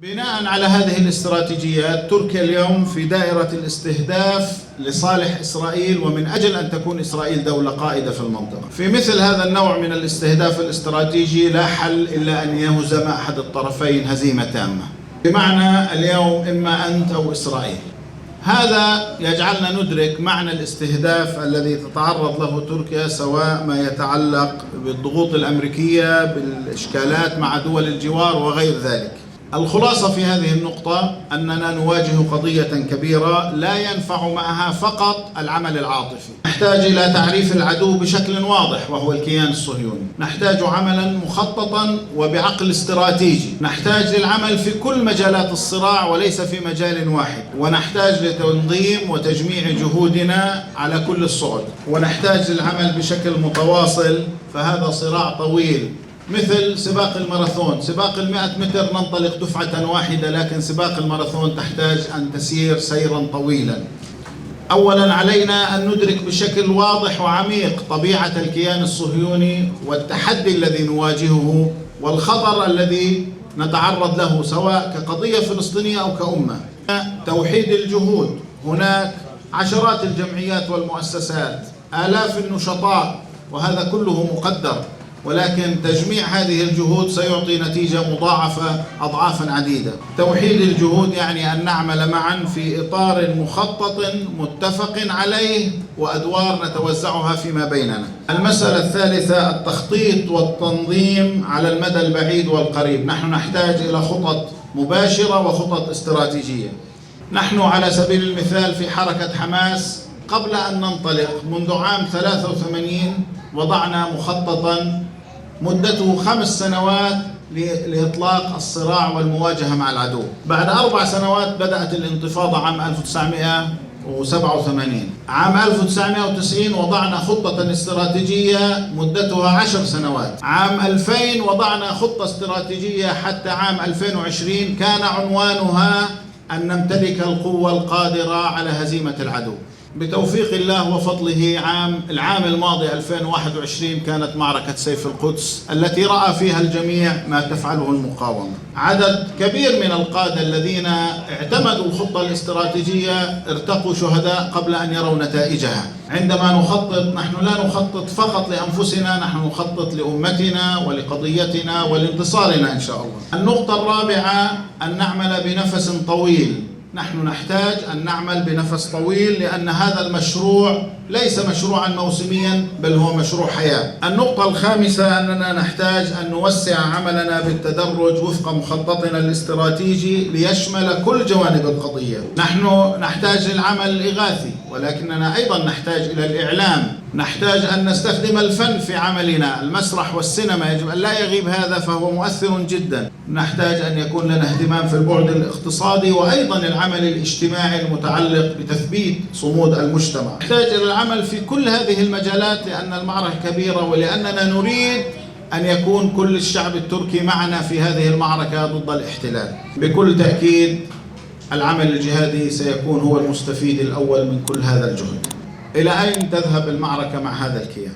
بناء على هذه الاستراتيجيات، تركيا اليوم في دائرة الاستهداف لصالح إسرائيل، ومن أجل أن تكون إسرائيل دولة قائدة في المنطقة. في مثل هذا النوع من الاستهداف الاستراتيجي لا حل إلا أن يهزم أحد الطرفين هزيمة تامة، بمعنى اليوم إما أنت أو إسرائيل. هذا يجعلنا ندرك معنى الاستهداف الذي تتعرض له تركيا، سواء ما يتعلق بالضغوط الأمريكية، بالإشكالات مع دول الجوار وغير ذلك. الخلاصة في هذه النقطة أننا نواجه قضية كبيرة لا ينفع معها فقط العمل العاطفي. نحتاج إلى تعريف العدو بشكل واضح وهو الكيان الصهيوني. نحتاج عملا مخططا وبعقل استراتيجي. نحتاج للعمل في كل مجالات الصراع وليس في مجال واحد. ونحتاج لتنظيم وتجميع جهودنا على كل الصعد. ونحتاج للعمل بشكل متواصل، فهذا صراع طويل مثل سباق الماراثون. سباق 100 متر ننطلق دفعة واحدة، لكن سباق الماراثون تحتاج أن تسير سيرا طويلا. أولا علينا أن ندرك بشكل واضح وعميق طبيعة الكيان الصهيوني والتحدي الذي نواجهه والخطر الذي نتعرض له، سواء كقضية فلسطينية أو كأمة. توحيد الجهود. هناك عشرات الجمعيات والمؤسسات، آلاف النشطاء، وهذا كله مقدر، ولكن تجميع هذه الجهود سيعطي نتيجة مضاعفة أضعافا عديدة. توحيد الجهود يعني أن نعمل معا في إطار مخطط متفق عليه وأدوار نتوزعها فيما بيننا. المسألة الثالثة التخطيط والتنظيم على المدى البعيد والقريب. نحن نحتاج إلى خطط مباشرة وخطط استراتيجية. نحن على سبيل المثال في حركة حماس قبل أن ننطلق منذ عام 83 وضعنا مخططا مدته 5 سنوات لإطلاق الصراع والمواجهة مع العدو. بعد 4 سنوات بدأت الانتفاضة عام 1987. عام 1990 وضعنا خطة استراتيجية مدتها 10 سنوات. عام 2000 وضعنا خطة استراتيجية حتى عام 2020 كان عنوانها أن نمتلك القوة القادرة على هزيمة العدو. بتوفيق الله وفضله العام الماضي 2021 كانت معركة سيف القدس التي رأى فيها الجميع ما تفعله المقاومة. عدد كبير من القادة الذين اعتمدوا الخطة الاستراتيجية ارتقوا شهداء قبل أن يروا نتائجها. عندما نخطط، نحن لا نخطط فقط لأنفسنا، نحن نخطط لأمتنا ولقضيتنا ولانتصارنا إن شاء الله. النقطة الرابعة أن نعمل بنفس طويل. نحن نحتاج أن نعمل بنفس طويل، لأن هذا المشروع ليس مشروعا موسميا بل هو مشروع حياة. النقطة الخامسة أننا نحتاج أن نوسع عملنا بالتدرج وفق مخططنا الاستراتيجي ليشمل كل جوانب القضية. نحن نحتاج للعمل الإغاثي، ولكننا أيضا نحتاج إلى الإعلام. نحتاج أن نستخدم الفن في عملنا. المسرح والسينما يجب أن لا يغيب هذا، فهو مؤثر جدا. نحتاج أن يكون لنا اهتمام في البعد الاقتصادي، وأيضا العمل الاجتماعي المتعلق بتثبيت صمود المجتمع. نحتاج إلى العمل في كل هذه المجالات لأن المعركة كبيرة، ولأننا نريد أن يكون كل الشعب التركي معنا في هذه المعركة ضد الاحتلال. بكل تأكيد العمل الجهادي سيكون هو المستفيد الأول من كل هذا الجهد. إلى أين تذهب المعركة مع هذا الكيان؟